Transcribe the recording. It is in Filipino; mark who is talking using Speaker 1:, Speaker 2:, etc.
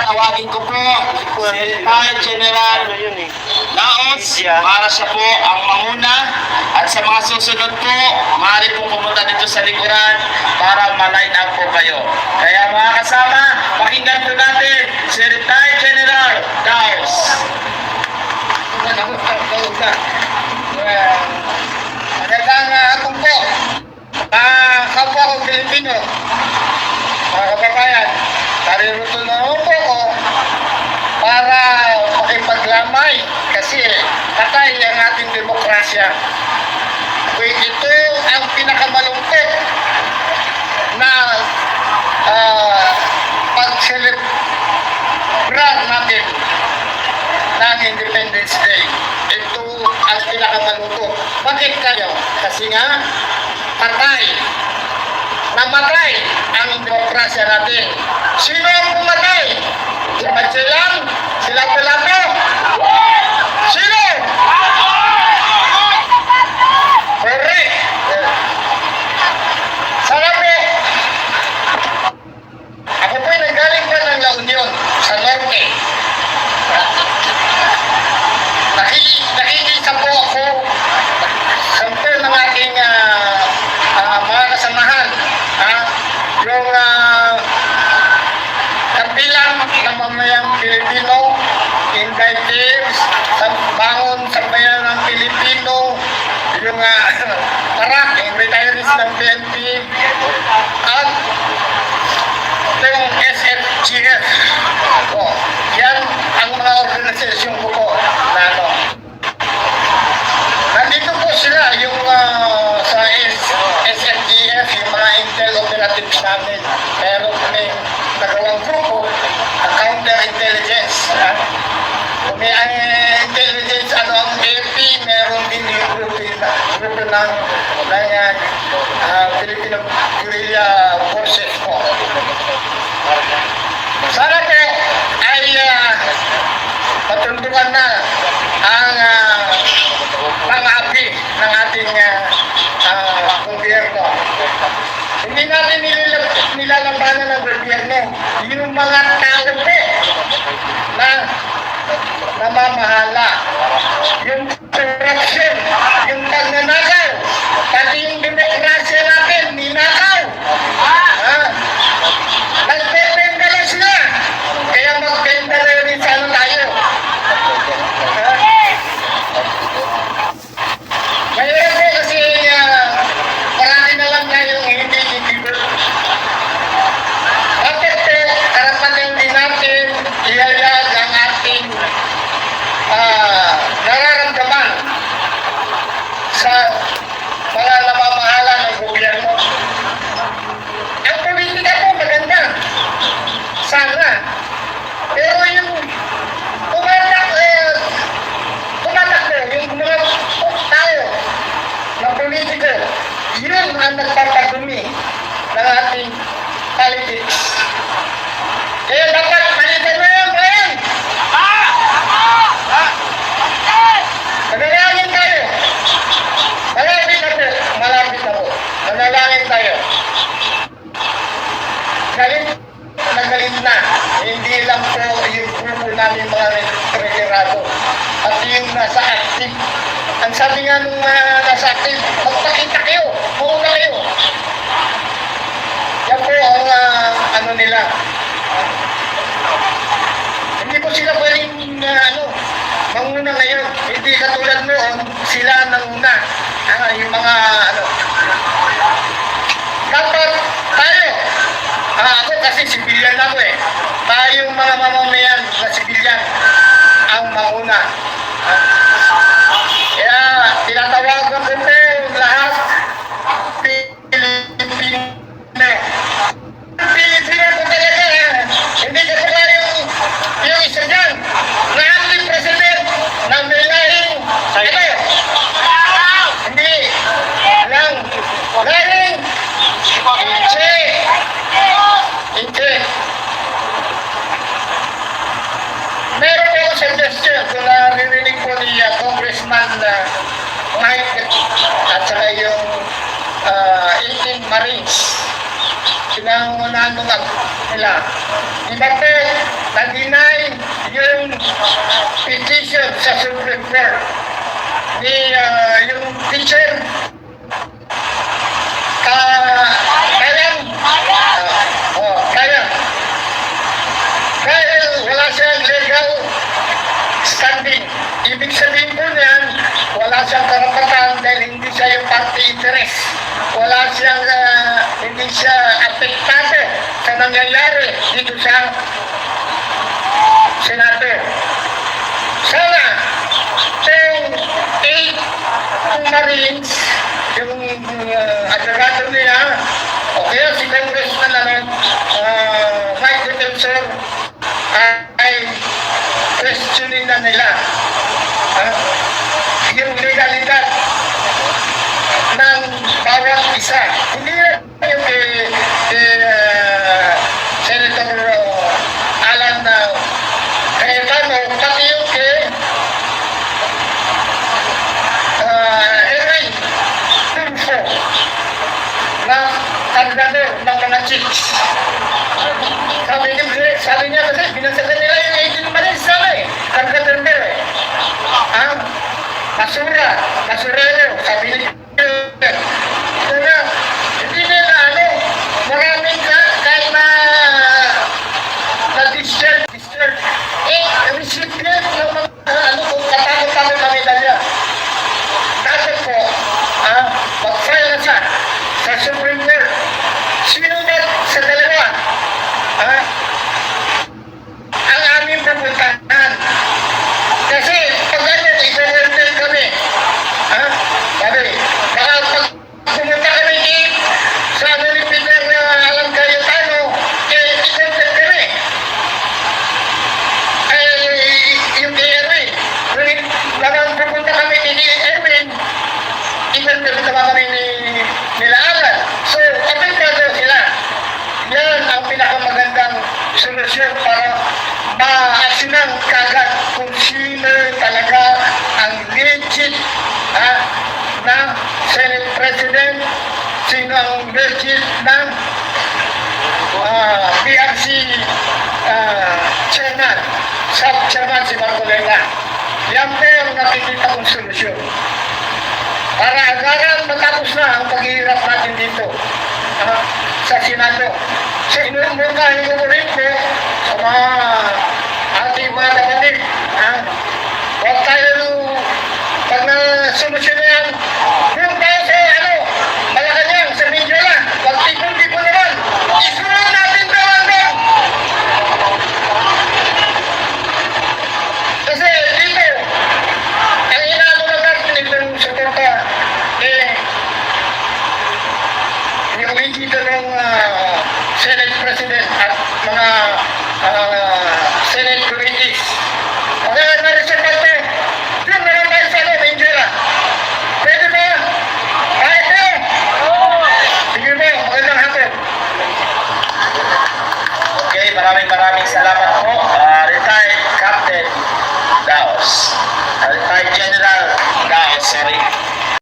Speaker 1: tatawagin ko po si Retired General Laos para siya po ang manguna, at sa mga susunod po, maaari pong pumunta dito sa likuran para ma-line up po kayo. Kaya mga kasama, pakinggan po natin si Retired General Laos.
Speaker 2: Magandang hapon po. Kapwa ko Pilipino, mga kababayan, nariruto na po ko para makipaglamay kasi patay ang ating demokrasya. Ito ang pinakamalungkot na pag-celebrate natin ng Independence Day. Ito ang pinakamalungkot. Bakit kayo? Kasi nga, namatay ang demokrasya natin. Sino ang pumatay? Si Magellan? Si Lapu-Lapu? Sino? Correct. Sana po, ako po'y nanggaling pa ng La Union sa Norte. Nakikita po ako sampo ng aking mga kasamahan, yung kabilang ng mamayang Pilipino, invitees, sa bangon sa bayan ng Pilipino, yung parak, yung retirees ng PNP, at yung SFGF. Yan ang mga organisasyon ko po na nandito po sila yung sa SFGF, yung mga intel operatives namin. Meron kaming nagawang grupo na counter-intelligence. Kung may intelligence, ang AP, meron din yung grupo ng Filipino Guerrilla Forces po. Sana po ay patulungan na ang pang-api ng ating gobyerno. Hindi natin nilalabanan ng gobyerno yung mga tao po na namamahala. Yung corruption, yung pagnanakaw, pati yung demokrasya natin, ninakaw. Nagpependalo sila. Kaya magpendalo rin sana tayo. Ngayon po kasi marami na lang na yung hindi dito. Bakit po karapatan din natin ilayag ang ating nararamdaman sa mga namamahala ng gobyerno. Ang politika po maganda. Sana. Pero yung tumatakbo yung mga tao na politiko, yun ang nagpapagumi ng ating politics. Kaya dapat palitan mo yun, Brian! Manalangin tayo. Malapit na po. Manalangin tayo. Galit na. Hindi lang po yung grupo namin mga retirado at yung nasa active. Ang sabi nga nung nasa active, magpakita kayo, mauna kayo. Yan po ang nila. Hindi po sila pwedeng manguna ngayon. Hindi katulad noon, sila nanguna. Yung mga dapat tayo. Ako kasi sibilyan ako eh. Tayong mga mamamayan na sibilyan ang mauna. Kaya tinatawagan ko po lahat Pilipino. Pilipino po talaga. Hindi ko pa yung isa dyan na ating president na may lahing hindi lang lahing Hindi. Meron po suggestion kung naririnig po ni Congressman Mike at saka yung 18 Marines. Sinangunahan nila. Iba po, sa Supreme Court ni yung teacher kaya dahil wala siyang legal standing. Ibig sabihin po niyan, wala siyang karapatan dahil hindi siya yung party interest. Wala siyang, hindi siya apektado sa nangyayari dito sa Senado. Sana, kung 8 Marines, yung advocado niya, o kaya si Congressman Mike Defensor, ay questionin na nila yung legalidad ng bawat isa. Hindi na yung Senator Alan Cayetano, pati yung Erwin Tulfo na kandidato ng mga chicks. Sabi niya kasi binasagan nila yung 18 Marines sana kandidato basurero, sabi niya. Una, hindi nila maraming kahit na discharge, recipient ng mga kung katakot-takot na medalya. Dapat po, mag-file na siya sa Supreme Court. Sino ba sa dalawa? Ang aming pupuntahan. Kasi pag i-content kami. Sabi, baka pag pumunta kami sa ni Peter na alam kayo tano, i-content kami. Yung kay Erwin, kung pupunta kami ni Erwin, i-content kami nila Alan. So, apektado sila. Yan ang pinakamagandang solusyon para ma-asinang kagad kung sino talaga ang legit na Senate President, sino ang legit na PRC Chairman, Sub-Chairman si Marcoleta. Yan po ang nakikita kong solusyon. Para agaran matapos na ang paghihirap natin dito sa Senado. So inuumungkahin ko rin po sa mga ating mga kapatid. Huwag tayo pag na-solusyon yan, yung tayo sa Malacanang, sa Mindela, huwag tipon-tipon naman. Isunod natin doon. Kasi dito, ang inaano lang natin itong suporta, yung leader ng Senate President at mga Senate committees. Kaya na-reserve natin, yun na lang tayo sa Mindela. Pwede ba? Kahit na? Sige mo, magandang hapon.
Speaker 1: Okay, maraming salamat po. Retired Captain Daos. Retired General Daos, sorry.